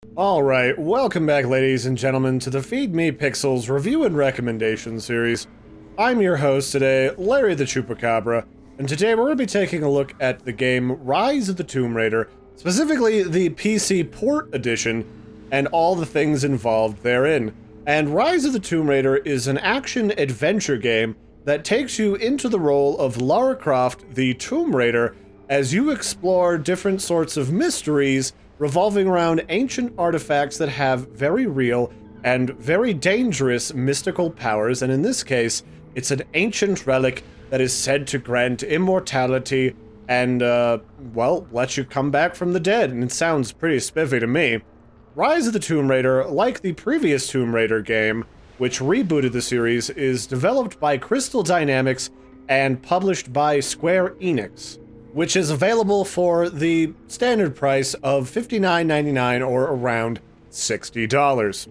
Alright, welcome back ladies and gentlemen to the Feed Me Pixels review and recommendation series. I'm your host today, Larry the Chupacabra, and today we're going to be taking a look at the game Rise of the Tomb Raider, specifically the PC Port Edition, and all the things involved therein. And Rise of the Tomb Raider is an action-adventure game that takes you into the role of Lara Croft, the Tomb Raider, as you explore different sorts of mysteries revolving around ancient artifacts that have very real and very dangerous mystical powers, and in this case, it's an ancient relic that is said to grant immortality and, well, let you come back from the dead, and it sounds pretty spiffy to me. Rise of the Tomb Raider, like the previous Tomb Raider game, which rebooted the series, is developed by Crystal Dynamics and published by Square Enix, which is available for the standard price of $59.99 or around $60.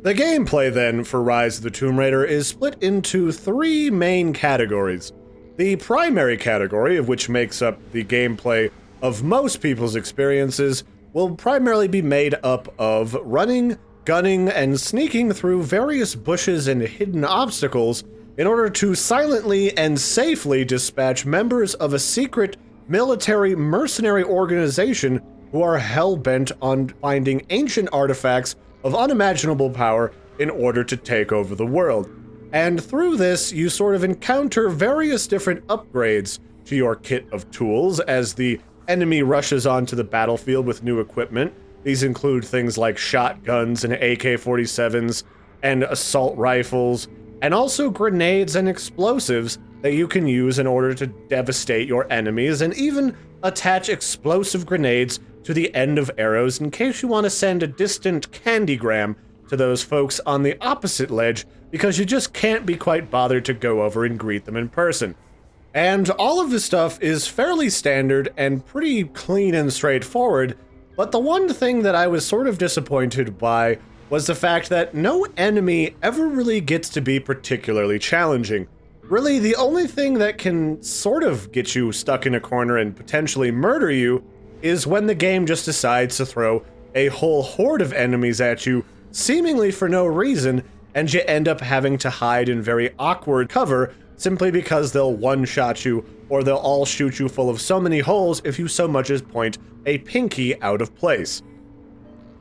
The gameplay then for Rise of the Tomb Raider is split into three main categories. The primary category, of which makes up the gameplay of most people's experiences, will primarily be made up of running, gunning, and sneaking through various bushes and hidden obstacles in order to silently and safely dispatch members of a secret military mercenary organization who are hell-bent on finding ancient artifacts of unimaginable power in order to take over the world. And through this, you sort of encounter various different upgrades to your kit of tools as the enemy rushes onto the battlefield with new equipment. These include things like shotguns and AK-47s and assault rifles, and also grenades and explosives that you can use in order to devastate your enemies, and even attach explosive grenades to the end of arrows in case you want to send a distant candygram to those folks on the opposite ledge because you just can't be quite bothered to go over and greet them in person. And all of this stuff is fairly standard and pretty clean and straightforward, but the one thing that I was sort of disappointed by was the fact that no enemy ever really gets to be particularly challenging. Really, the only thing that can sort of get you stuck in a corner and potentially murder you is when the game just decides to throw a whole horde of enemies at you, seemingly for no reason, and you end up having to hide in very awkward cover simply because they'll one-shot you, or they'll all shoot you full of so many holes if you so much as point a pinky out of place.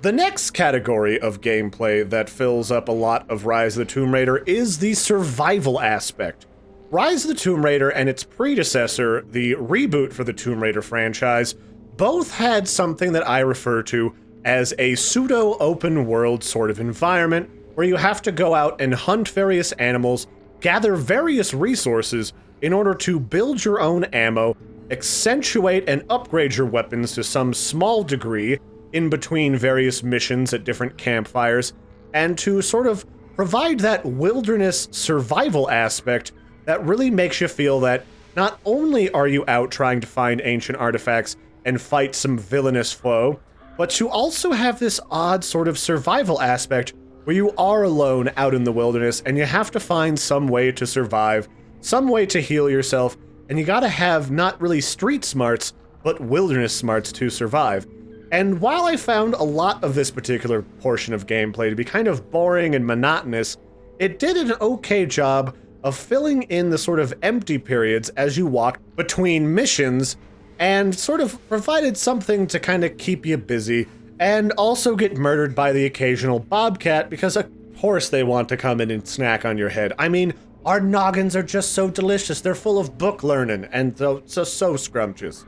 The next category of gameplay that fills up a lot of Rise of the Tomb Raider is the survival aspect. Rise of the Tomb Raider and its predecessor, the reboot for the Tomb Raider franchise, both had something that I refer to as a pseudo-open world sort of environment where you have to go out and hunt various animals, gather various resources in order to build your own ammo, accentuate and upgrade your weapons to some small degree in between various missions at different campfires, and to sort of provide that wilderness survival aspect that really makes you feel that not only are you out trying to find ancient artifacts and fight some villainous foe, but you also have this odd sort of survival aspect where you are alone out in the wilderness and you have to find some way to survive, some way to heal yourself, and you gotta have not really street smarts, but wilderness smarts to survive. And while I found a lot of this particular portion of gameplay to be kind of boring and monotonous, it did an okay job of filling in the sort of empty periods as you walked between missions and sort of provided something to kind of keep you busy and also get murdered by the occasional bobcat because of course they want to come in and snack on your head. I mean, our noggins are just so delicious. They're full of book learning and so scrumptious.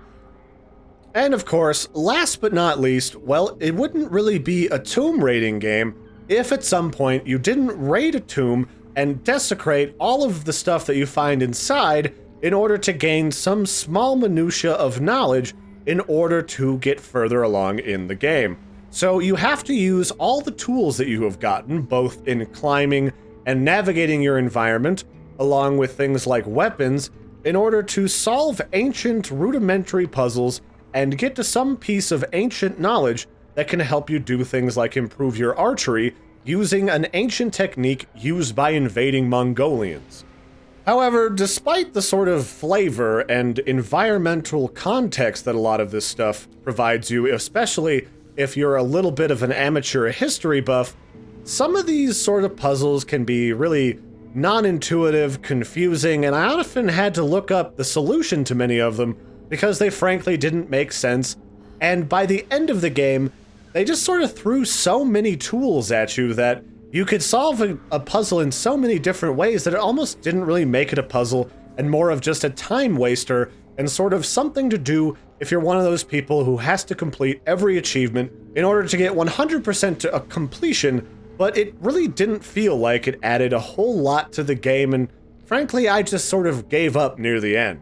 And of course, last but not least, well, it wouldn't really be a tomb raiding game if at some point you didn't raid a tomb and desecrate all of the stuff that you find inside in order to gain some small minutia of knowledge in order to get further along in the game. So you have to use all the tools that you have gotten, both in climbing and navigating your environment, along with things like weapons, in order to solve ancient rudimentary puzzles and get to some piece of ancient knowledge that can help you do things like improve your archery using an ancient technique used by invading Mongolians. However, despite the sort of flavor and environmental context that a lot of this stuff provides you, especially if you're a little bit of an amateur history buff, some of these sort of puzzles can be really non-intuitive, confusing, and I often had to look up the solution to many of them because they frankly didn't make sense. And by the end of the game, they just sort of threw so many tools at you that you could solve a puzzle in so many different ways that it almost didn't really make it a puzzle and more of just a time waster and sort of something to do if you're one of those people who has to complete every achievement in order to get 100% to a completion, but it really didn't feel like it added a whole lot to the game, and frankly, I just sort of gave up near the end.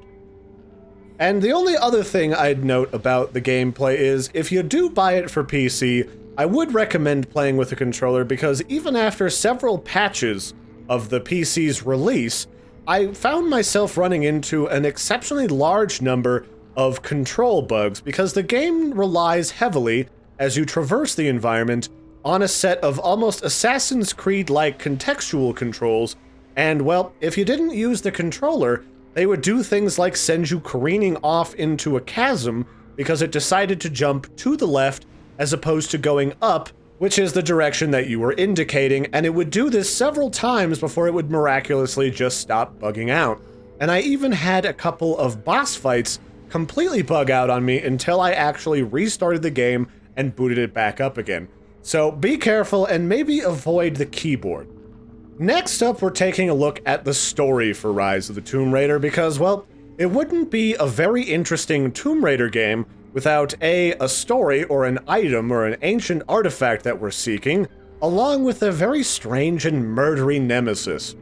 And the only other thing I'd note about the gameplay is, if you do buy it for PC, I would recommend playing with a controller because even after several patches of the PC's release, I found myself running into an exceptionally large number of control bugs because the game relies heavily, as you traverse the environment, on a set of almost Assassin's Creed-like contextual controls, and well, if you didn't use the controller, they would do things like send you careening off into a chasm because it decided to jump to the left as opposed to going up, which is the direction that you were indicating, and it would do this several times before it would miraculously just stop bugging out. And I even had a couple of boss fights completely bug out on me until I actually restarted the game and booted it back up again. So be careful and maybe avoid the keyboard. Next up, we're taking a look at the story for Rise of the Tomb Raider because, well, it wouldn't be a very interesting Tomb Raider game without a story or an item or an ancient artifact that we're seeking, along with a very strange and murdery nemesis.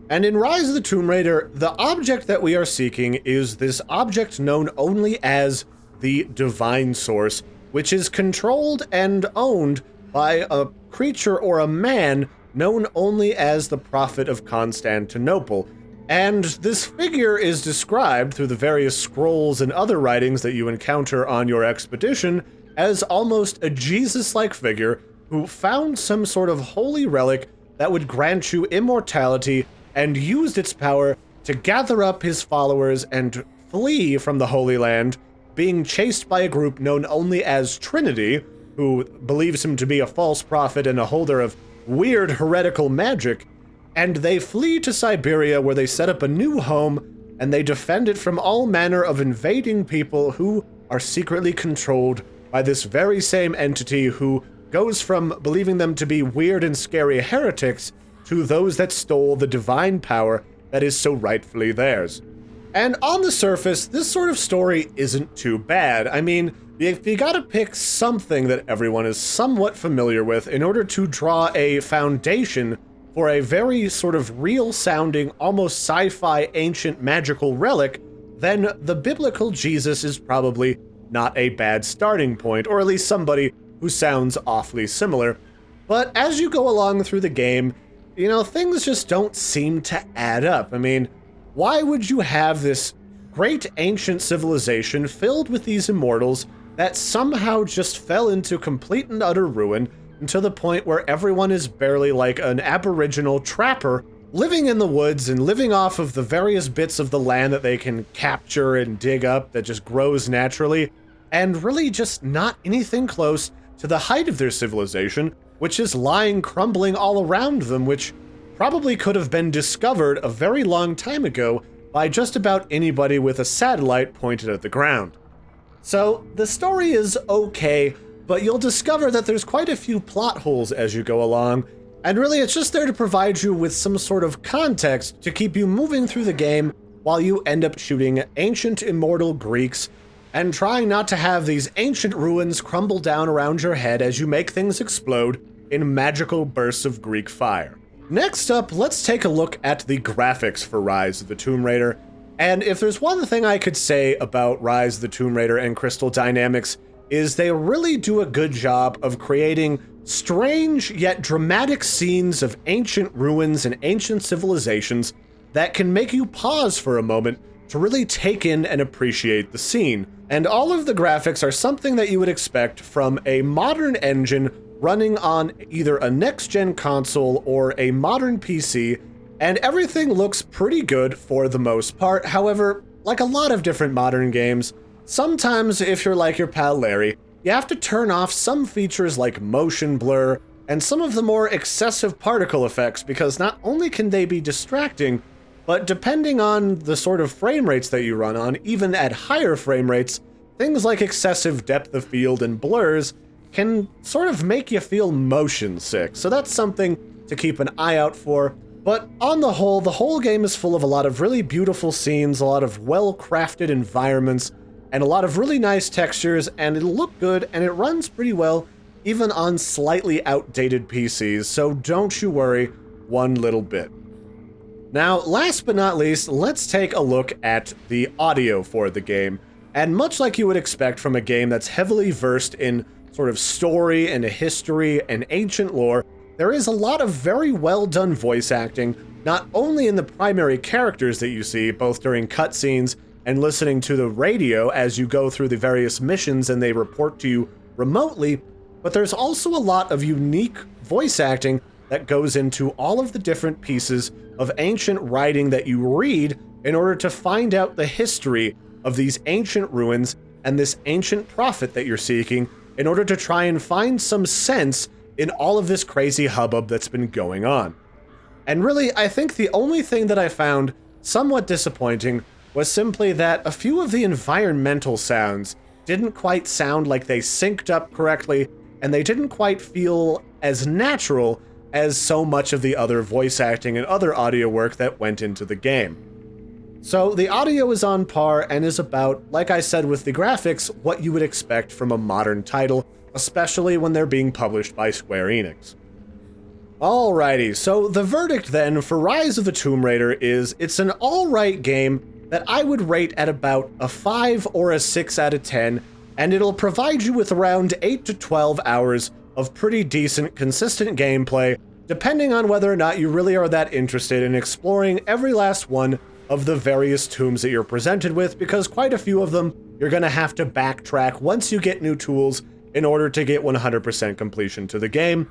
And in Rise of the Tomb Raider, the object that we are seeking is this object known only as the Divine Source, which is controlled and owned by a creature or a man known only as the Prophet of Constantinople. And this figure is described through the various scrolls and other writings that you encounter on your expedition as almost a Jesus-like figure who found some sort of holy relic that would grant you immortality and used its power to gather up his followers and flee from the Holy Land, being chased by a group known only as Trinity, who believes him to be a false prophet and a holder of weird heretical magic, and they flee to Siberia where they set up a new home and they defend it from all manner of invading people who are secretly controlled by this very same entity who goes from believing them to be weird and scary heretics to those that stole the divine power that is so rightfully theirs. And on the surface, this sort of story isn't too bad. I mean, if you gotta pick something that everyone is somewhat familiar with in order to draw a foundation for a very sort of real-sounding, almost sci-fi ancient magical relic, then the biblical Jesus is probably not a bad starting point, or at least somebody who sounds awfully similar. But as you go along through the game, you know, things just don't seem to add up. I mean, why would you have this great ancient civilization filled with these immortals that somehow just fell into complete and utter ruin to the point where everyone is barely like an aboriginal trapper living in the woods and living off of the various bits of the land that they can capture and dig up that just grows naturally, and really just not anything close to the height of their civilization, which is lying crumbling all around them, which probably could have been discovered a very long time ago by just about anybody with a satellite pointed at the ground. So the story is okay, but you'll discover that there's quite a few plot holes as you go along, and really it's just there to provide you with some sort of context to keep you moving through the game while you end up shooting ancient immortal Greeks and trying not to have these ancient ruins crumble down around your head as you make things explode in magical bursts of Greek fire. Next up, let's take a look at the graphics for Rise of the Tomb Raider. And if there's one thing I could say about Rise of the Tomb Raider and Crystal Dynamics, is they really do a good job of creating strange yet dramatic scenes of ancient ruins and ancient civilizations that can make you pause for a moment to really take in and appreciate the scene. And all of the graphics are something that you would expect from a modern engine running on either a next-gen console or a modern PC, and everything looks pretty good for the most part. However, like a lot of different modern games, sometimes if you're like your pal Larry, you have to turn off some features like motion blur and some of the more excessive particle effects, because not only can they be distracting, but depending on the sort of frame rates that you run on, even at higher frame rates, things like excessive depth of field and blurs can sort of make you feel motion sick. So that's something to keep an eye out for. But on the whole game is full of a lot of really beautiful scenes, a lot of well-crafted environments, and a lot of really nice textures, and it'll look good, and it runs pretty well, even on slightly outdated PCs, so don't you worry one little bit. Now, last but not least, let's take a look at the audio for the game. And much like you would expect from a game that's heavily versed in sort of story and history and ancient lore, there is a lot of very well done voice acting, not only in the primary characters that you see, both during cutscenes and listening to the radio as you go through the various missions and they report to you remotely, but there's also a lot of unique voice acting that goes into all of the different pieces of ancient writing that you read in order to find out the history of these ancient ruins and this ancient prophet that you're seeking, in order to try and find some sense in all of this crazy hubbub that's been going on. And really, I think the only thing that I found somewhat disappointing was simply that a few of the environmental sounds didn't quite sound like they synced up correctly, and they didn't quite feel as natural as so much of the other voice acting and other audio work that went into the game. So the audio is on par and is about, like I said with the graphics, what you would expect from a modern title, especially when they're being published by Square Enix. Alrighty, so the verdict then for Rise of the Tomb Raider is it's an alright game that I would rate at about a 5 or a 6 out of 10, and it'll provide you with around 8 to 12 hours of pretty decent, consistent gameplay, depending on whether or not you really are that interested in exploring every last one of the various tombs that you're presented with, because quite a few of them you're going to have to backtrack once you get new tools in order to get 100% completion to the game.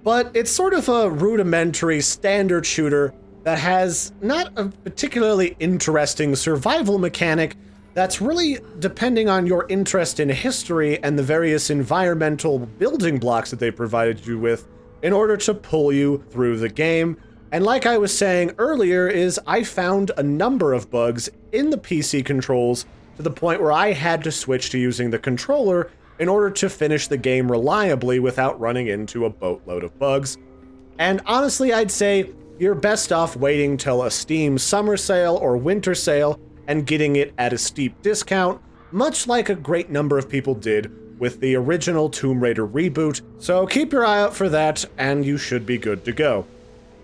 But it's sort of a rudimentary standard shooter that has not a particularly interesting survival mechanic that's really depending on your interest in history and the various environmental building blocks that they provided you with in order to pull you through the game. And like I was saying earlier, is I found a number of bugs in the PC controls to the point where I had to switch to using the controller in order to finish the game reliably without running into a boatload of bugs. And honestly, I'd say you're best off waiting till a Steam summer sale or winter sale and getting it at a steep discount, much like a great number of people did with the original Tomb Raider reboot. So keep your eye out for that, and you should be good to go.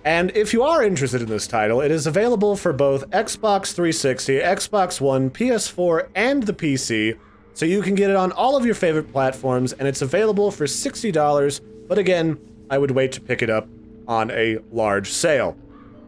And if you are interested in this title, it is available for both Xbox 360, Xbox One, PS4, and the PC, so you can get it on all of your favorite platforms, and it's available for $60, but again, I would wait to pick it up on a large sale.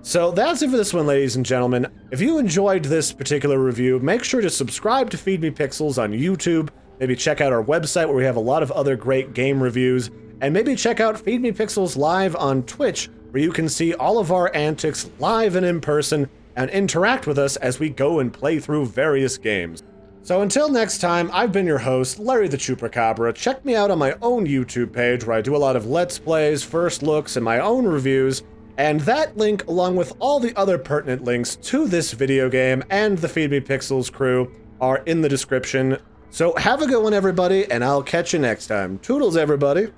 So that's it for this one, ladies and gentlemen. If you enjoyed this particular review, make sure to subscribe to Feed Me Pixels on YouTube, maybe check out our website where we have a lot of other great game reviews, and maybe check out Feed Me Pixels live on Twitch, where you can see all of our antics live and in person, and interact with us as we go and play through various games. So until next time, I've been your host, Larry the Chupacabra. Check me out on my own YouTube page, where I do a lot of Let's Plays, first looks, and my own reviews, and that link, along with all the other pertinent links to this video game and the Feed Me Pixels crew, are in the description. So have a good one, everybody, and I'll catch you next time. Toodles, everybody!